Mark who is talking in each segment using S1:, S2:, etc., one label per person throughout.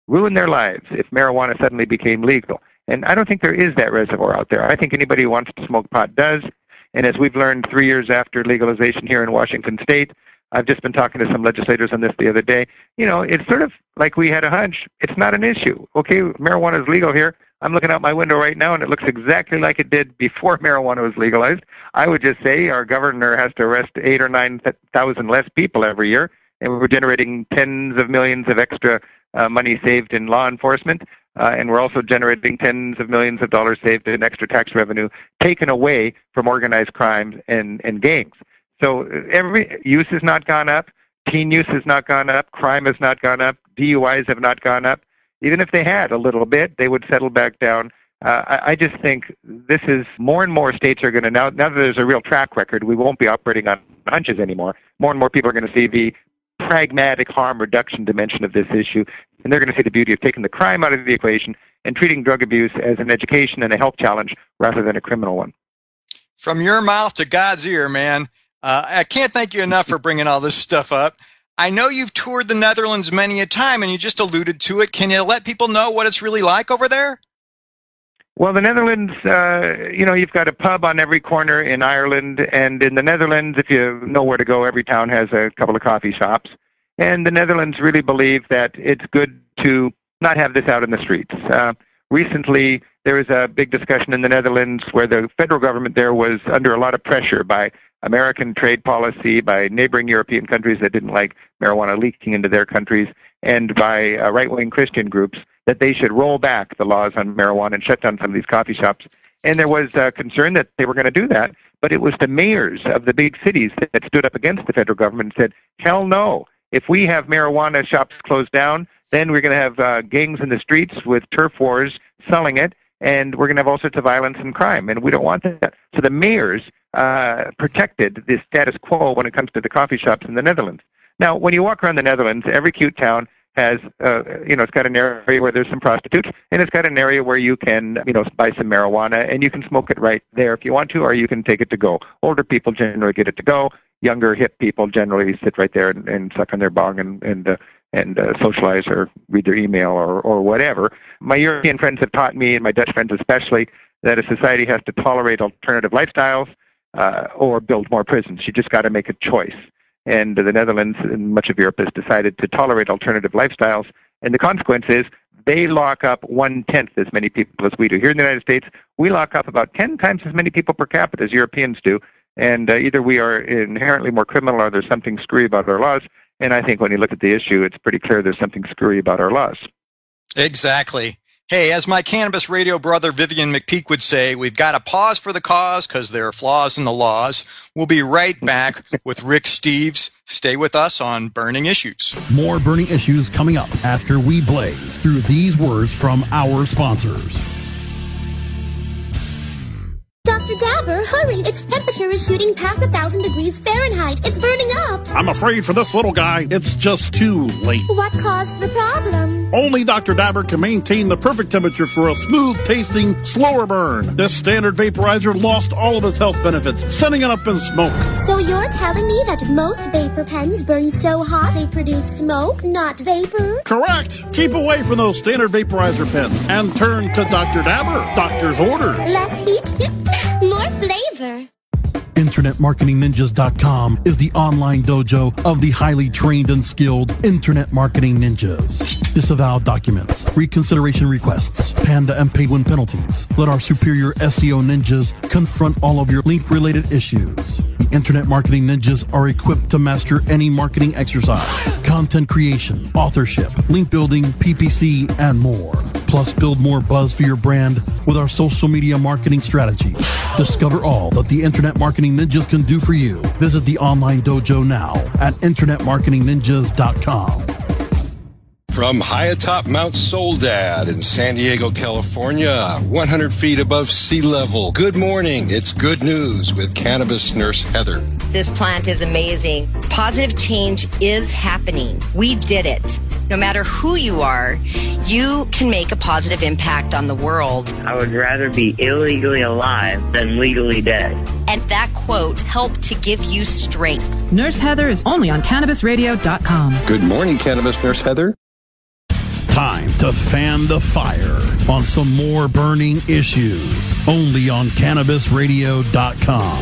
S1: ruin their lives if marijuana suddenly became legal. And I don't think there is that reservoir out there. I think anybody who wants to smoke pot does. And as we've learned 3 years after legalization here in Washington State, I've just been talking to some legislators on this the other day. You know, it's sort of like we had a hunch. It's not an issue. Okay, marijuana is legal here. I'm looking out my window right now, and it looks exactly like it did before marijuana was legalized. I would just say our governor has to arrest 8,000 or 9,000 less people every year, and we're generating tens of millions of extra money saved in law enforcement, and we're also generating tens of millions of dollars saved in extra tax revenue taken away from organized crime and gangs. So every use has not gone up, teen use has not gone up, crime has not gone up, DUIs have not gone up. Even if they had a little bit, they would settle back down. I just think this is more and more states are going to, now that there's a real track record, we won't be operating on hunches anymore. More and more people are going to see the pragmatic harm reduction dimension of this issue, and they're going to see the beauty of taking the crime out of the equation and treating drug abuse as an education and a health challenge rather than a criminal one.
S2: From your mouth to God's ear, man. I can't thank you enough for bringing all this stuff up. I know you've toured the Netherlands many a time, and you just alluded to it. Can you let people know what it's really like over there?
S1: Well, the Netherlands, you've got a pub on every corner in Ireland, and in the Netherlands, if you know where to go, every town has a couple of coffee shops. And the Netherlands really believe that it's good to not have this out in the streets. Recently, there was a big discussion in the Netherlands where the federal government there was under a lot of pressure by American trade policy, by neighboring European countries that didn't like marijuana leaking into their countries, and by right-wing Christian groups that they should roll back the laws on marijuana and shut down some of these coffee shops. And there was concern that they were going to do that, but it was the mayors of the big cities that stood up against the federal government and said, hell no. If we have marijuana shops closed down, then we're going to have gangs in the streets with turf wars selling it, and we're going to have all sorts of violence and crime, and we don't want that. So the mayors protected the status quo when it comes to the coffee shops in the Netherlands. Now, when you walk around the Netherlands, every cute town has, it's got an area where there's some prostitutes, and it's got an area where you can, buy some marijuana, and you can smoke it right there if you want to, or you can take it to go. Older people generally get it to go. Younger, hip people generally sit right there and suck on their bong and socialize or read their email or whatever. My European friends have taught me, and my Dutch friends especially, that a society has to tolerate alternative lifestyles or build more prisons. You just got to make a choice. And the Netherlands and much of Europe has decided to tolerate alternative lifestyles. And the consequence is they lock up 1/10 as many people as we do. Here in the United States, we lock up about 10 times as many people per capita as Europeans do. And either we are inherently more criminal or there's something screwy about our laws. And I think when you look at the issue, it's pretty clear there's something screwy about our laws.
S2: Exactly. Hey, as my cannabis radio brother Vivian McPeak would say, we've got to pause for the cause because there are flaws in the laws. We'll be right back with Rick Steves. Stay with us on Burning Issues.
S3: More Burning Issues coming up after we blaze through these words from our sponsors.
S4: Dr. Dabber, hurry! Its temperature is shooting past 1,000 degrees Fahrenheit. It's burning up.
S5: I'm afraid for this little guy, it's just too late.
S4: What caused the problem?
S5: Only Dr. Dabber can maintain the perfect temperature for a smooth-tasting, slower burn. This standard vaporizer lost all of its health benefits, sending it up in smoke.
S4: So you're telling me that most vapor pens burn so hot they produce smoke, not vapor?
S5: Correct. Keep away from those standard vaporizer pens and turn to Dr. Dabber. Doctor's orders.
S4: Less heat, more flavor.
S3: InternetMarketingNinjas.com is the online dojo of the highly trained and skilled Internet Marketing Ninjas. Disavow documents, reconsideration requests, panda and penguin penalties. Let our superior SEO ninjas confront all of your link-related issues. The Internet Marketing Ninjas are equipped to master any marketing exercise, content creation, authorship, link building, PPC, and more. Plus, build more buzz for your brand with our social media marketing strategy. Discover all that the Internet Marketing Ninjas can do for you. Visit the online dojo now at InternetMarketingNinjas.com.
S6: From high atop Mount Soledad in San Diego, California, 100 feet above sea level. Good morning. It's good news with Cannabis Nurse Heather.
S7: This plant is amazing. Positive change is happening. We did it. No matter who you are, you can make a positive impact on the world.
S8: I would rather be illegally alive than legally dead.
S7: And that quote helped to give you strength.
S9: Nurse Heather is only on CannabisRadio.com.
S6: Good morning, Cannabis Nurse Heather.
S3: Time to fan the fire on some more burning issues, only on CannabisRadio.com.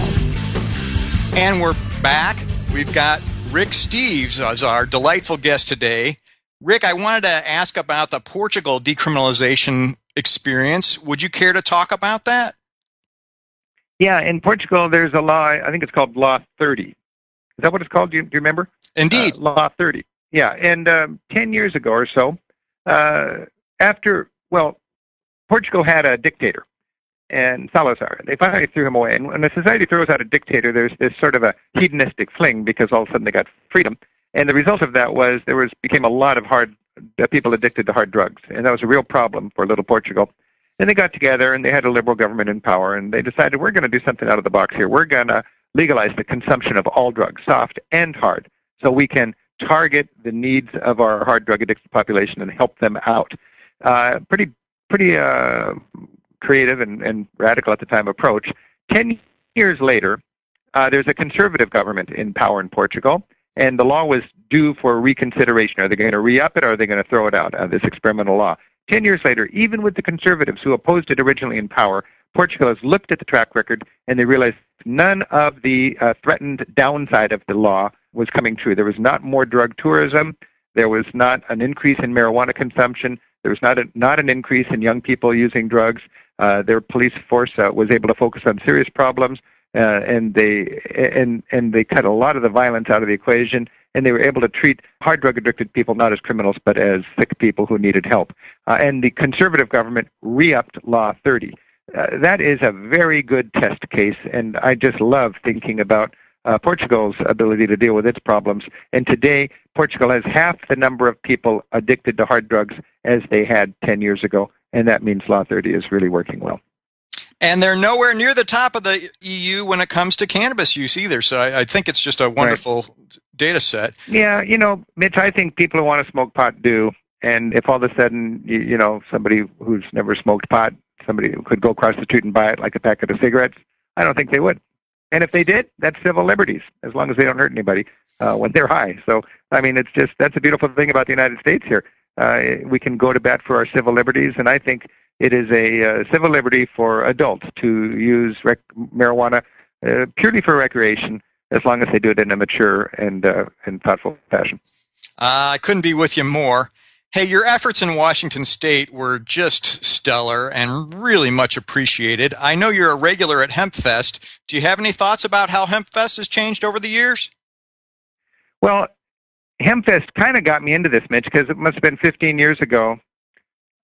S2: And we're back. We've got Rick Steves as our delightful guest today. Rick, I wanted to ask about the Portugal decriminalization experience. Would you care to talk about that?
S1: Yeah, in Portugal, there's a law, I think it's called Law 30. Is that what it's called? Do you remember?
S2: Indeed.
S1: Law 30. Yeah, and 10 years ago or so, Portugal had a dictator, and Salazar. They finally threw him away. And when a society throws out a dictator, there's this sort of a hedonistic fling because all of a sudden they got freedom. And the result of that was became a lot of people addicted to hard drugs, and that was a real problem for little Portugal. And they got together, and they had a liberal government in power, and they decided, we're going to do something out of the box here. We're going to legalize the consumption of all drugs, soft and hard, so we can target the needs of our hard drug addicted population and help them out. Pretty creative and radical at the time approach. 10 years later, there's a conservative government in power in Portugal, and the law was due for reconsideration. Are they going to re-up it, or are they going to throw it out, this experimental law? 10 years later, even with the conservatives who opposed it originally in power, Portugal has looked at the track record, and they realized none of the threatened downside of the law was coming true. There was not more drug tourism. There was not an increase in marijuana consumption. There was not an increase in young people using drugs. Their police force was able to focus on serious problems, and they cut a lot of the violence out of the equation. And they were able to treat hard drug addicted people not as criminals, but as sick people who needed help. And the conservative government re-upped Law 30. That is a very good test case, and I just love thinking about Portugal's ability to deal with its problems. And today, Portugal has half the number of people addicted to hard drugs as they had 10 years ago, and that means Law 30 is really working well.
S2: And they're nowhere near the top of the EU when it comes to cannabis use either, so I think it's just a wonderful data set.
S1: Yeah, Mitch, I think people who want to smoke pot do, and if all of a sudden, somebody who's never smoked pot, somebody who could go across the street and buy it like a packet of cigarettes, I don't think they would. And if they did, that's civil liberties, as long as they don't hurt anybody when they're high. So, I mean, that's a beautiful thing about the United States here. We can go to bat for our civil liberties, and I think it is a civil liberty for adults to use marijuana purely for recreation, as long as they do it in a mature and thoughtful fashion.
S2: I couldn't be with you more. Hey, your efforts in Washington State were just stellar and really much appreciated. I know you're a regular at HempFest. Do you have any thoughts about how HempFest has changed over the years?
S1: Well, HempFest kind of got me into this, Mitch, because it must have been 15 years ago.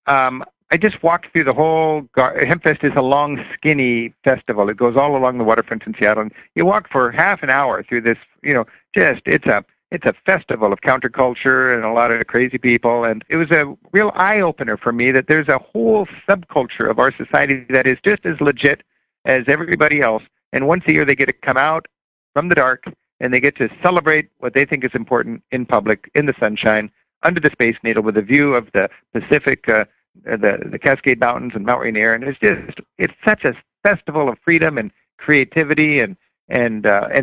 S1: I just walked through the whole HempFest is a long, skinny festival. It goes all along the waterfront in Seattle, and you walk for half an hour through this. It's a festival of counterculture and a lot of crazy people, and it was a real eye opener for me that there's a whole subculture of our society that is just as legit as everybody else. And once a year, they get to come out from the dark and they get to celebrate what they think is important in public, in the sunshine, under the Space Needle, with a view of the Pacific. The Cascade Mountains and Mount Rainier, and it's such a festival of freedom and creativity and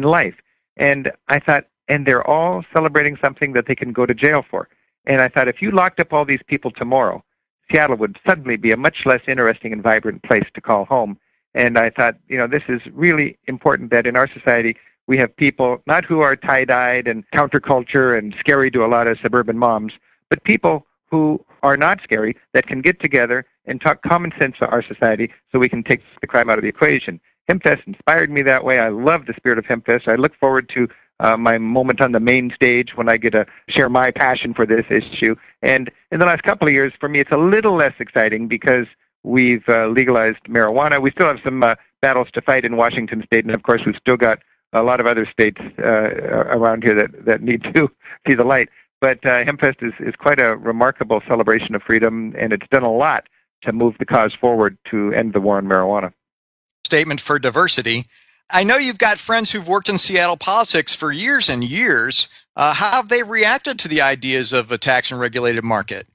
S1: life. And I thought, and they're all celebrating something that they can go to jail for. And I thought, if you locked up all these people tomorrow, Seattle would suddenly be a much less interesting and vibrant place to call home. And I thought, this is really important that in our society we have people not who are tie-dyed and counterculture and scary to a lot of suburban moms, but people who are not scary, that can get together and talk common sense to our society so we can take the crime out of the equation. HempFest inspired me that way. I love the spirit of HempFest. I look forward to my moment on the main stage when I get to share my passion for this issue. And in the last couple of years, for me, it's a little less exciting because we've legalized marijuana. We still have some battles to fight in Washington State, and of course, we've still got a lot of other states around here that need to see the light. But HempFest is quite a remarkable celebration of freedom, and it's done a lot to move the cause forward to end the war on marijuana.
S2: Statement for diversity. I know you've got friends who've worked in Seattle politics for years and years. How have they reacted to the ideas of a tax and regulated market?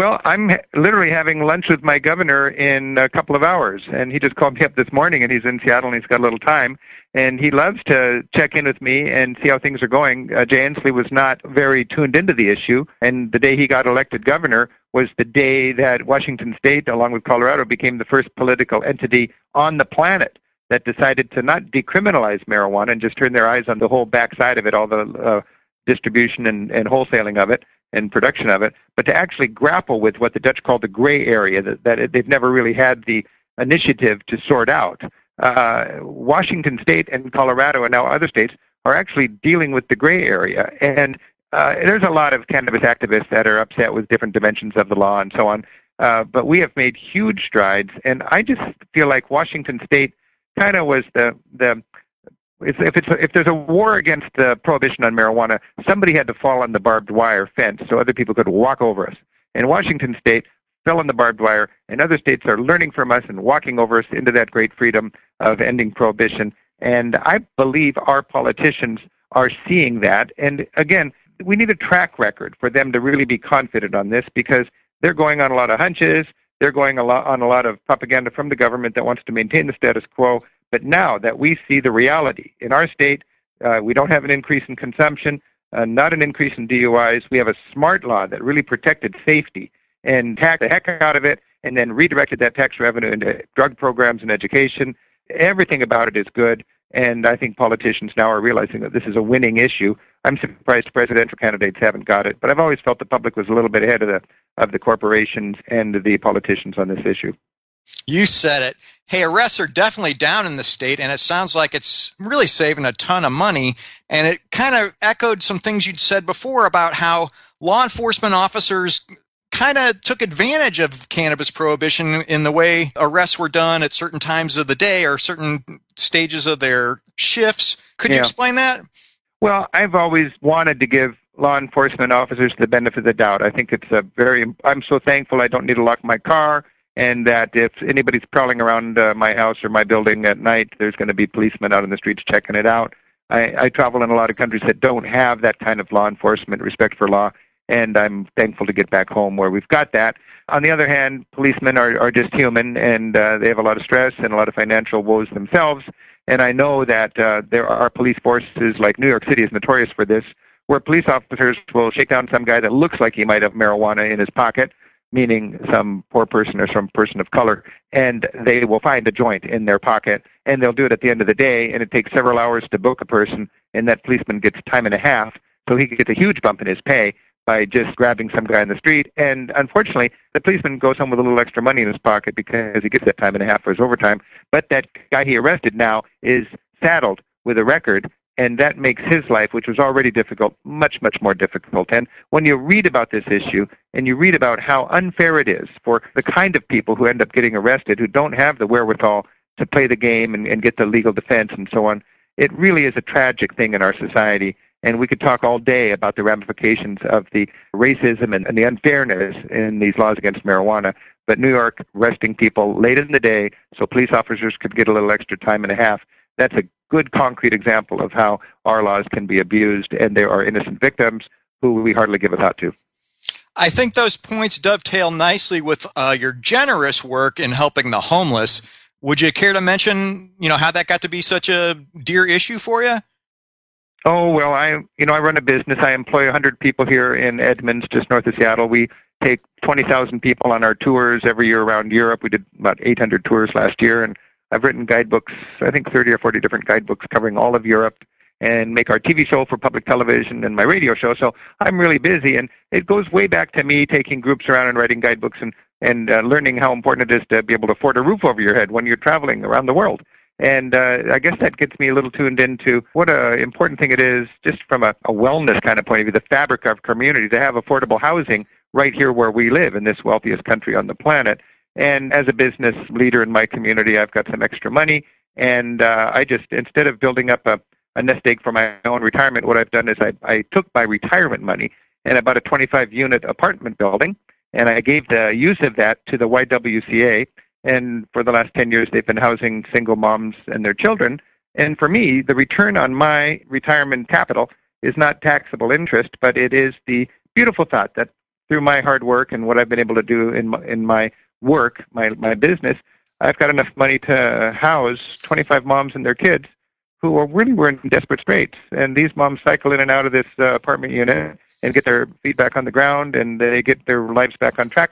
S1: Well, I'm literally having lunch with my governor in a couple of hours, and he just called me up this morning, and he's in Seattle, and he's got a little time, and he loves to check in with me and see how things are going. Jay Inslee was not very tuned into the issue, and the day he got elected governor was the day that Washington State, along with Colorado, became the first political entity on the planet that decided to not decriminalize marijuana and just turn their eyes on the whole backside of it, all the distribution and wholesaling of it and production of it, but to actually grapple with what the Dutch call the gray area that they've never really had the initiative to sort out. Washington State and Colorado and now other states are actually dealing with the gray area. And there's a lot of cannabis activists that are upset with different dimensions of the law and so on. But we have made huge strides. And I just feel like Washington State kind of was if there's a war against the prohibition on marijuana, somebody had to fall on the barbed wire fence so other people could walk over us. And Washington State fell on the barbed wire, and other states are learning from us and walking over us into that great freedom of ending prohibition. And I believe our politicians are seeing that. And again, we need a track record for them to really be confident on this, because they're going on a lot of hunches. They're going on a lot of propaganda from the government that wants to maintain the status quo. But now that we see the reality in our state, we don't have an increase in consumption, not an increase in DUIs. We have a smart law that really protected safety and taxed the heck out of it, and then redirected that tax revenue into drug programs and education. Everything about it is good, and I think politicians now are realizing that this is a winning issue. I'm surprised presidential candidates haven't got it, but I've always felt the public was a little bit ahead of the corporations and the politicians on this issue.
S2: You said it. Hey, arrests are definitely down in the state, and it sounds like it's really saving a ton of money. And it kind of echoed some things you'd said before about how law enforcement officers kind of took advantage of cannabis prohibition in the way arrests were done at certain times of the day or certain stages of their shifts. Could you explain that?
S1: Well, I've always wanted to give law enforcement officers the benefit of the doubt. I think it's I'm so thankful I don't need to lock my car, and that if anybody's prowling around my house or my building at night, there's going to be policemen out in the streets checking it out. I travel in a lot of countries that don't have that kind of law enforcement, respect for law, and I'm thankful to get back home where we've got that. On the other hand, policemen are just human, and they have a lot of stress and a lot of financial woes themselves. And I know that there are police forces, like New York City is notorious for this, where police officers will shake down some guy that looks like he might have marijuana in his pocket, meaning some poor person or some person of color, and they will find a joint in their pocket, and they'll do it at the end of the day, and it takes several hours to book a person, and that policeman gets time and a half, so he gets a huge bump in his pay by just grabbing some guy in the street. And unfortunately, the policeman goes home with a little extra money in his pocket because he gets that time and a half for his overtime, but that guy he arrested now is saddled with a record, and that makes his life, which was already difficult, much, much more difficult. And when you read about this issue, and you read about how unfair it is for the kind of people who end up getting arrested, who don't have the wherewithal to play the game and get the legal defense and so on, it really is a tragic thing in our society. And we could talk all day about the ramifications of the racism and the unfairness in these laws against marijuana. But New York arresting people late in the day so police officers could get a little extra time and a half, that's a good concrete example of how our laws can be abused, and there are innocent victims who we hardly give a thought to.
S2: I think those points dovetail nicely with your generous work in helping the homeless. Would you care to mention, how that got to be such a dear issue for you?
S1: Oh, well, I run a business. I employ 100 people here in Edmonds, just north of Seattle. We take 20,000 people on our tours every year around Europe. We did about 800 tours last year, and I've written guidebooks, I think 30 or 40 different guidebooks covering all of Europe, and make our TV show for public television and my radio show. So I'm really busy, and it goes way back to me taking groups around and writing guidebooks and learning how important it is to be able to afford a roof over your head when you're traveling around the world. And I guess that gets me a little tuned into what an important thing it is, just from a wellness kind of point of view, the fabric of community, to have affordable housing right here where we live in this wealthiest country on the planet. And as a business leader in my community, I've got some extra money, and I just, instead of building up a nest egg for my own retirement, what I've done is I took my retirement money and I bought a 25-unit apartment building, and I gave the use of that to the YWCA. And for the last 10 years, they've been housing single moms and their children. And for me, the return on my retirement capital is not taxable interest, but it is the beautiful thought that through my hard work and what I've been able to do in my work, my business, I've got enough money to house 25 moms and their kids who were in desperate straits. And these moms cycle in and out of this apartment unit and get their feet back on the ground, and they get their lives back on track.